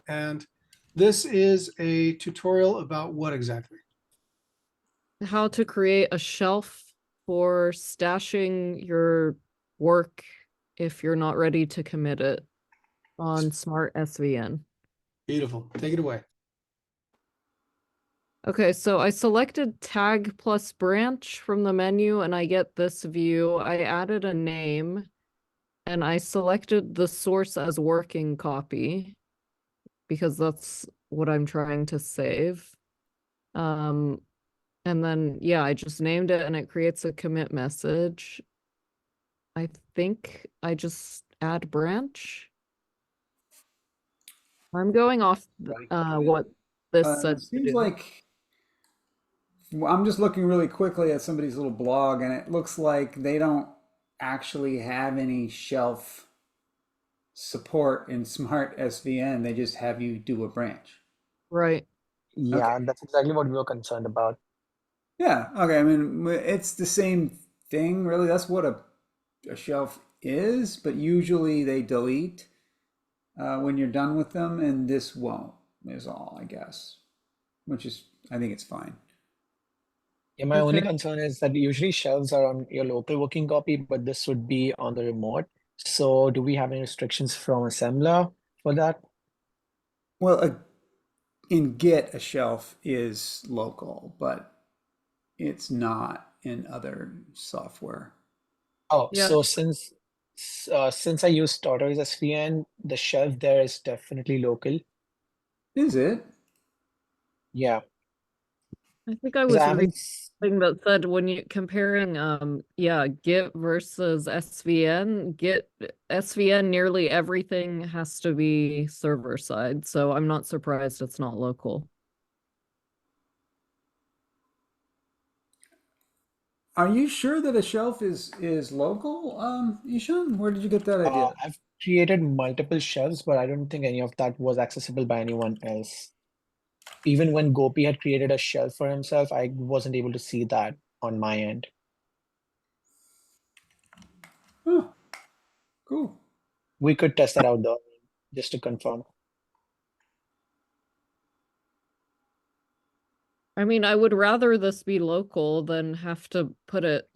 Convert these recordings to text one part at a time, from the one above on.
and this is a tutorial about what exactly? How to create a shelf for stashing your work if you're not ready to commit it on SmartSVN. Beautiful. Take it away. Okay, so I selected tag plus branch from the menu and I get this view. I added a name and I selected the source as working copy because that's what I'm trying to save. Um, and then, yeah, I just named it and it creates a commit message. I think I just add branch. I'm going off Right. what this It said to seems do. like well, I'm just looking really quickly at somebody's little blog, and it looks like they don't actually have any shelf support in Smart SVN. They just have you do a branch. Right. Okay. Yeah, that's exactly what we were concerned about. Yeah. Okay. I mean, it's the same thing, really. That's what a shelf is, but usually they delete when you're done with them, and this won't, is all, I guess, which is, I think it's fine. Yeah, my only Okay. concern is that usually shelves are on your local working copy, but this would be on the remote. So do we have any restrictions from assembler for that? Well, in Git, a shelf is local, but it's not in other software. Oh, Yeah. so since I use Tortoise SVN, the shelf there is definitely local. Is it? Yeah, I think I because was I reading haven't. something that said when you comparing yeah, Git versus SVN, Git SVN nearly everything has to be server side, so I'm not surprised it's not local. Are you sure that a shelf is local, Ishan? Where did you get that idea? I've created multiple shelves, but I don't think any of that was accessible by anyone else. Even when Gopi had created a shelf for himself, I wasn't able to see that on my end. Oh, cool. We could test that out though, just to confirm. I mean, I would rather this be local than have to put it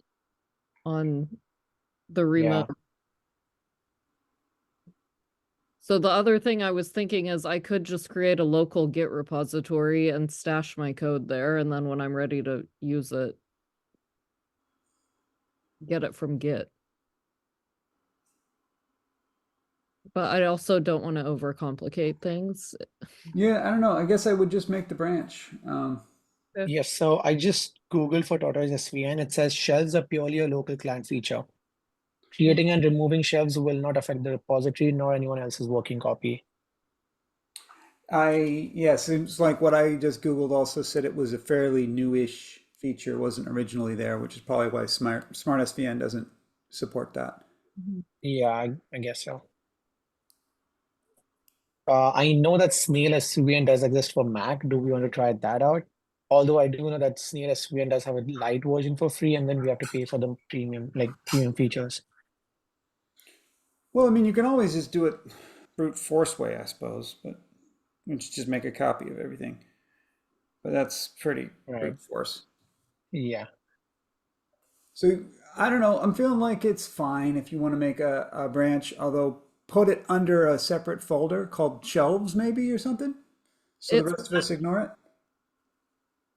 on the remote. Yeah. So the other thing I was thinking is I could just create a local Git repository and stash my code there, and then when I'm ready to use it, get it from Git. But I also don't want to overcomplicate things. Yeah, I don't know. I guess I would just make the branch. Yeah. Yes, so I just Googled for Tortoise SVN. It says shelves are purely a local client feature. Creating and removing shelves will not affect the repository nor anyone else's working copy. Yeah, seems like what I just Googled also said it was a fairly newish feature, wasn't originally there, which is probably why SmartSVN doesn't support that. Mhm. Yeah, I guess so. I know that Snail SVN does exist for Mac. Do we want to try that out? Although I do know that Snail SVN does have a light version for free, and then we have to pay for the premium features. Well, I mean, you can always just do it brute force way, I suppose, but which just make a copy of everything. But that's pretty Right. brute force. Yeah. So I don't know. I'm feeling like it's fine if you want to make a branch, although put it under a separate folder called shelves, maybe, or something. So the It's rest of us ignore it.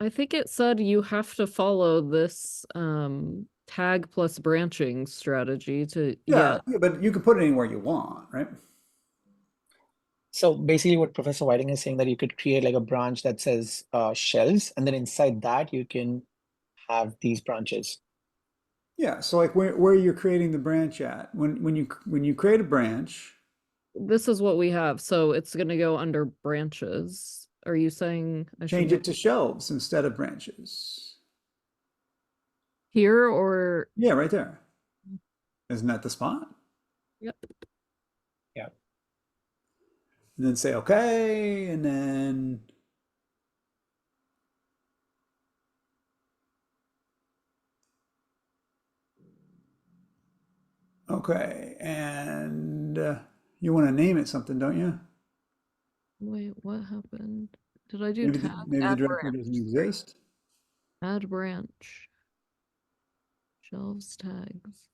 I think it said you have to follow this tag plus branching strategy to Yeah, yeah, but you can put it anywhere you want, right? So basically, what Professor Whiting is saying that you could create like a branch that says shelves, and then inside that you can have these branches. Yeah. So like where you're creating the branch at when you create a branch, this is what we have. So it's gonna go under branches. Are you saying I should change make it to shelves instead of branches. here or Yeah, right there. Isn't that the spot? yep. Yeah. And then say okay, and then okay, and you want to name it something, don't you? Wait, what happened? Did I do Maybe tag? maybe the Add directory branch. doesn't exist. Add branch. Shelves tags.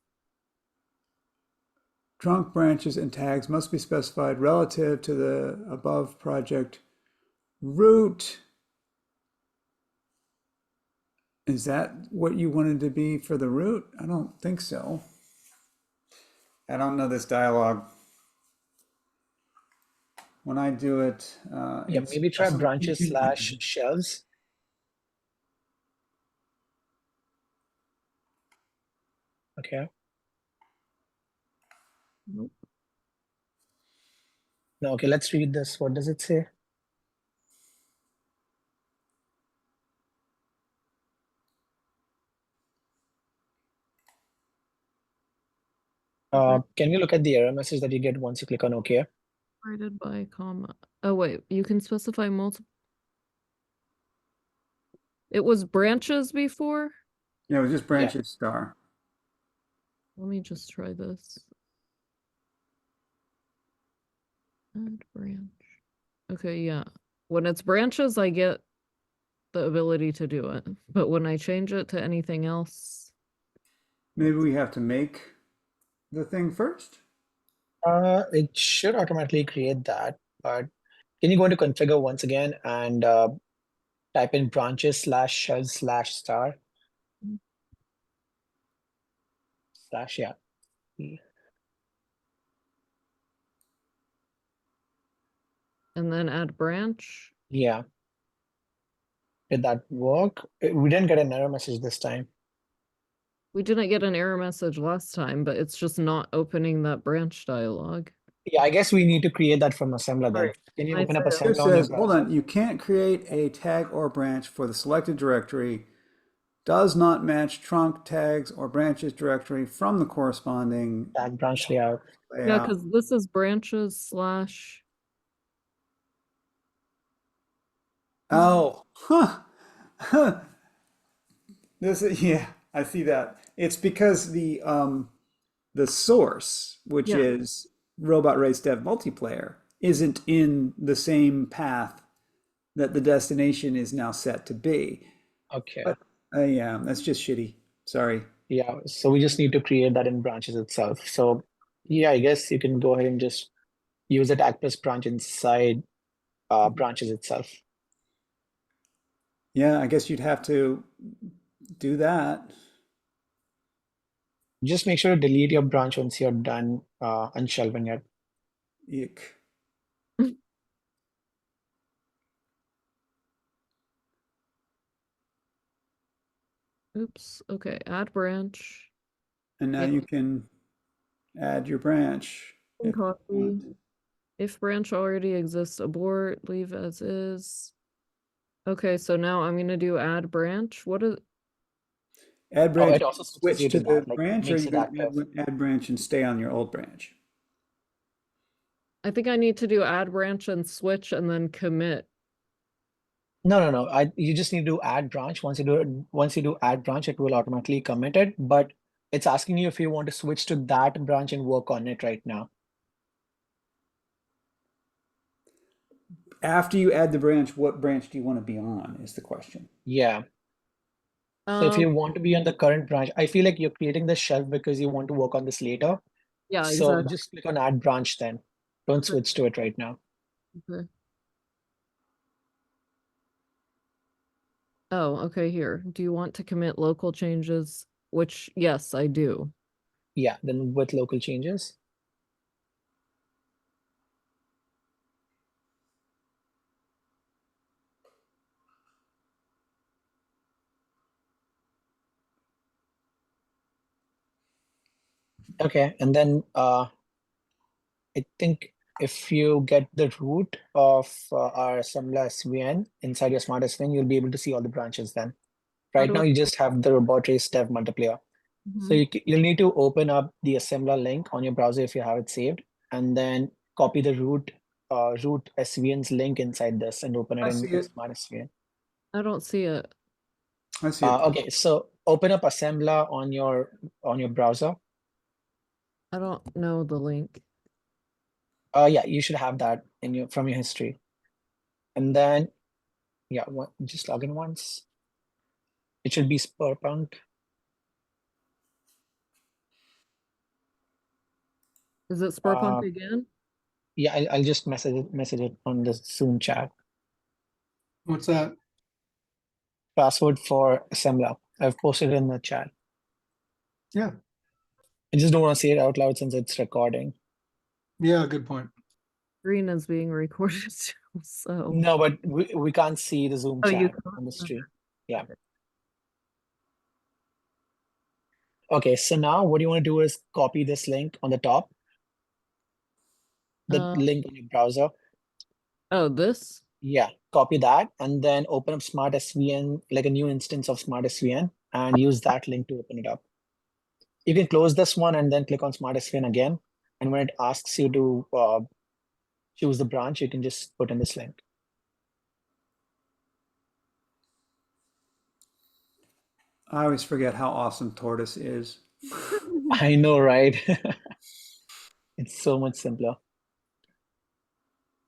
Trunk branches and tags must be specified relative to the above project root. Is that what you wanted to be for the root? I don't think so. I don't know this dialogue. When I do it, Yeah, it's maybe try some branches teaching slash language. shelves. Okay. Nope. No, okay, let's read this. What does it say? Can we look at the error message that you get once you click on OK? Separated by comma. Oh wait, you can specify multiple. It was branches before? Yeah, it was just Yeah. branches star. Let me just try this. Add branch. Okay, yeah. When it's branches, I get the ability to do it. But when I change it to anything else, Maybe we have to make the thing first. It should automatically create that, but can you go into configure once again and type in branches slash shelves slash star slash, yeah. and then add branch. Yeah. Did that work? We didn't get an error message this time. We didn't get an error message last time, but it's just not opening that branch dialog. Yeah, I guess we need to create that from assembler then. Right. Can you I open up failed. Here it assembler on your says, hold browser? on, you can't create a tag or branch for the selected directory. Does not match trunk tags or branches directory from the corresponding Tag branch layout. Yeah, layout. because this is branches slash. Oh, huh. This is, yeah, I see that. It's because the source, which Yeah. is Robot Race Dev multiplayer, isn't in the same path that the destination is now set to be. Okay. But yeah, that's just shitty. Sorry. Yeah, so we just need to create that in branches itself. So yeah, I guess you can go ahead and just use a tag plus branch inside branches itself. Yeah, I guess you'd have to do that. Just make sure to delete your branch once you're done unshelving it. Eek. Oops. Okay. Add branch. And now Yeah. you can add your branch if you Copy. want. If branch already exists, abort, leave as is. Okay, so now I'm gonna do add branch. What is Add Oh, branch, it also switches switch you to to the that, like branch, or are makes you it going active. to add branch and stay on your old branch? I think I need to do add branch and switch and then commit. No. You just need to add branch. Once you do add branch, it will automatically commit it. But it's asking you if you want to switch to that branch and work on it right now. After you add the branch, what branch do you want to be on is the question. Yeah. So if Um, you want to be on the current branch, I feel like you're creating the shelf because you want to work on this later. yeah, So exactly. just click on add branch then. Don't Okay. switch to it right now. Okay. Oh, okay, here. Do you want to commit local changes? Which, yes, I do. Yeah, then with local changes. Okay, and then I think if you get the root of our assembler SVN inside your SmartSVN, you'll be able to see all the branches then. How Right do now, I- you just have the robot race dev multiplayer. So Mhm. you'll need to open up the assembler link on your browser if you have it saved, and then copy the root SVN's link inside this and open it I in see it. SmartSVN. I don't see it. I see it. Okay, so open up assembler on your browser. I don't know the link. Yeah, you should have that in your from your history. And then, yeah, just log in once. It should be Spurpunk. Is it Spurpunk Uh, again? Yeah, I'll just message it on the Zoom chat. What's that? Password for assembler. I've posted it in the chat. Yeah, I just don't want to say it out loud since it's recording. yeah, good point. Screen is being recorded too, so. No, but we can't see the Zoom Oh, you chat can't? on the Okay. stream. Yeah. Okay, so now what you want to do is copy this link on the top, the Uh, link on your browser. oh, this? Yeah, copy that and then open up SmartSVN, like a new instance of SmartSVN, and use that link to open it up. You can close this one and then click on SmartSVN again. And when it asks you to choose the branch, you can just put in this link. I always forget how awesome Tortoise is. I know, right? It's so much simpler.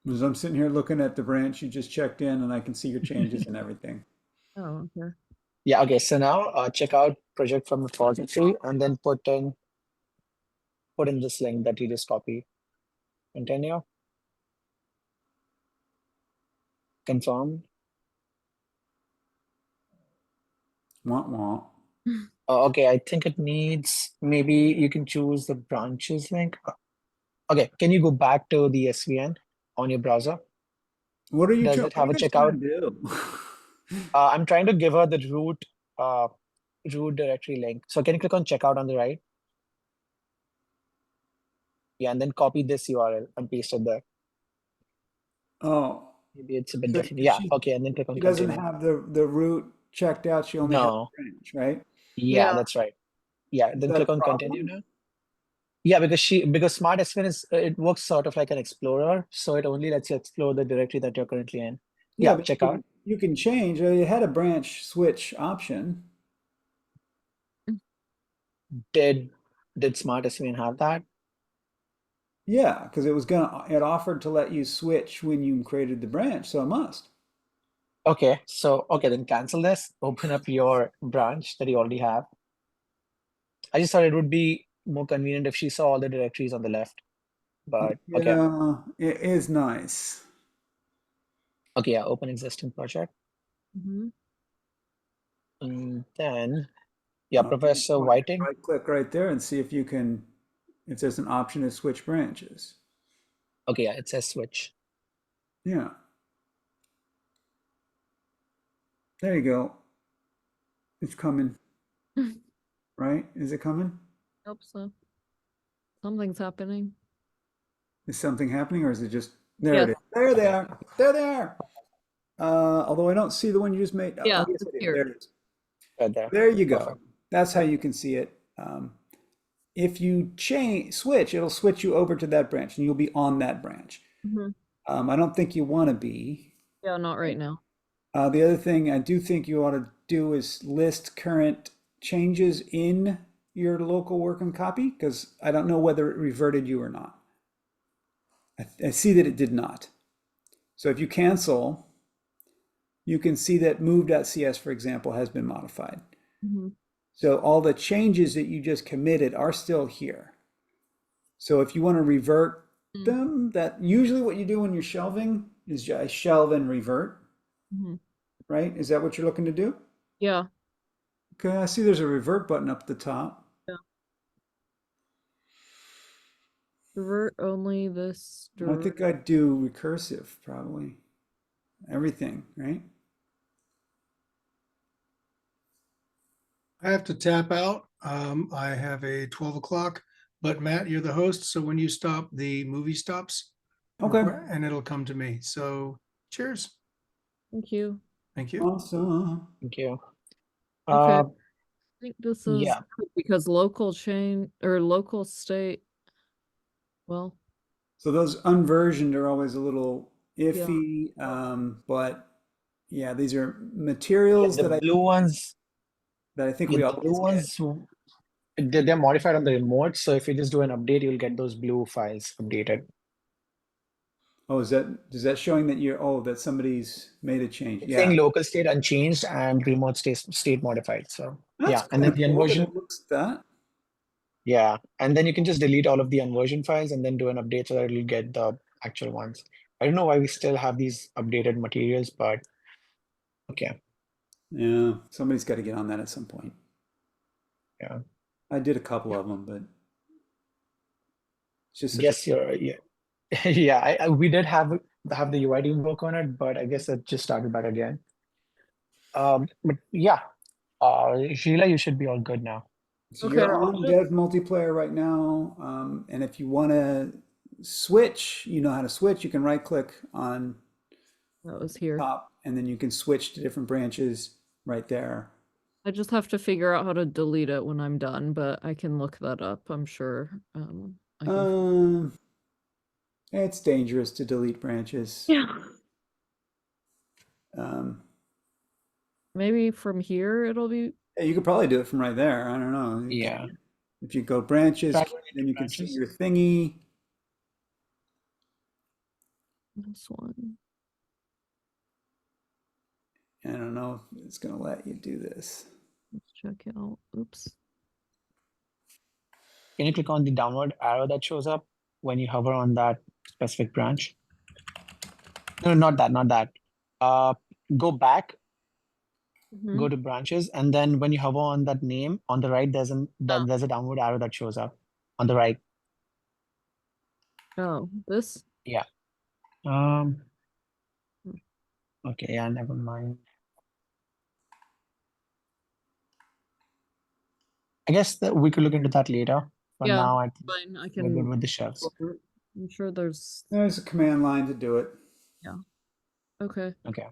As I'm sitting here looking at the branch you just checked in, and I can see your changes and everything. Oh, okay. Yeah, okay, so now check out project from the repository and then put in this link that you just copied. Continue. Confirm. Want want. Okay, I think it needs, maybe you can choose the branches link. Okay, can you go back to the SVN on your browser? What are you? Does What it are have you a guys checkout? trying to do? I'm trying to give her the root directory link. So can you click on checkout on the right? Yeah, and then copy this URL and paste it there. Oh, Maybe it's a bit so different. Yeah, she okay, and then click on she doesn't continue. have the route checked out. She only has No, the branch, right? yeah, Yeah. that's right. Yeah, Is then that a click on continue problem? now. Yeah, because Smart SVN is it works sort of like an explorer, so it only lets you explore the directory that you're currently in. Yeah, Yeah, but check out. you can change. It had a branch switch option. Did Smart SVN have that? Yeah, because it offered to let you switch when you created the branch, so it must. Okay, so okay, then cancel this. Open up your branch that you already have. I just thought it would be more convenient if she saw all the directories on the left. But okay. Yeah, it is nice. Okay, yeah, open existing project. Mm-hmm. And then yeah, Okay, Professor so Whiting. right click right there and see if there's an option to switch branches. Okay, yeah, it says switch. Yeah. There you go. It's coming, right? Is it coming? Hope so. Something's happening. Is something happening or is it just there Yes. it is? There they Okay. are. There they are. Although I don't see the one you just made. Yeah, Oh, yes, it's I do. here. There it is. Right there. There you go. Perfect. That's how you can see it. If you switch, it'll switch you over to that branch and you'll be on that branch. Mm-hmm. I don't think you want to be. Yeah, not right now. The other thing I do think you ought to do is list current changes in your local working copy because I don't know whether it reverted you or not. I see that it did not. So if you cancel, you can see that move.cs, for example, has been modified. Mm-hmm. So all the changes that you just committed are still here. So if you want to revert them, that usually what you do when you're shelving is just shelve and revert, Mm-hmm. right? Is that what you're looking to do? Yeah. Okay, I see there's a revert button up the top. Yeah. Revert only this. I think I'd do recursive, probably. Everything, right? I have to tap out. I have a 12 o'clock, but Matt, you're the host. So when you stop, the movie stops. Okay. And it'll come to me. So cheers. Thank you. Thank you. Awesome. Thank you. Okay. I think this is Yeah. because local chain or local state. Well, So those unversioned are always a little iffy, but yeah, these are Yeah, materials the blue ones, that I think yeah, we the blue always get. ones, they're modified on the remote. So if you just do an update, you'll get those blue files updated. Oh, is that showing that that somebody's made a change? It's Yeah. saying local state unchanged and remote state modified. So That's yeah, and kind then of the cool that inversion. it looks at that. Yeah, and then you can just delete all of the unversion files and then do an update so that it'll get the actual ones. I don't know why we still have these updated materials, but okay. Yeah, somebody's got to get on that at some point. Yeah. I did a couple of them, but it's just such a Guess you're yeah. Yeah, we did have the UI team work on it, but I guess it just started back again. But yeah, Sheila, you should be all good now. So Okay, you're I'll on just- dev multiplayer right now, and if you want to switch, you know how to switch. You can right click on that was here. top, and then you can switch to different branches right there. I just have to figure out how to delete it when I'm done, but I can look that up. I'm sure. I can. It's dangerous to delete branches. Yeah. Um, Maybe from here it'll be. yeah, you could probably do it from right there. I don't know. Yeah. If you go branches, Try going then into you can see branches. your thingy. This one. I don't know if it's going to let you do this. Let's check out. Oops. Can you click on the downward arrow that shows up when you hover on that specific branch? No, not that, not that. Go back, Mhm. go to branches, and then when you hover on that name on the right, there's a downward arrow that shows up on the right. Oh, this. Yeah. Hmm. Okay, yeah, never mind. I guess that we could look into that later. For Yeah, now, I think fine. I we're good can. with the shelves. I'm sure there's. There's a command line to do it. Okay. Okay.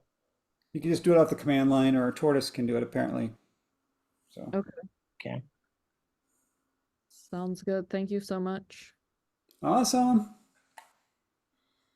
You can just do it off the command line, or Tortoise can do it apparently. So Okay. Okay. Sounds good. Thank you so much. awesome.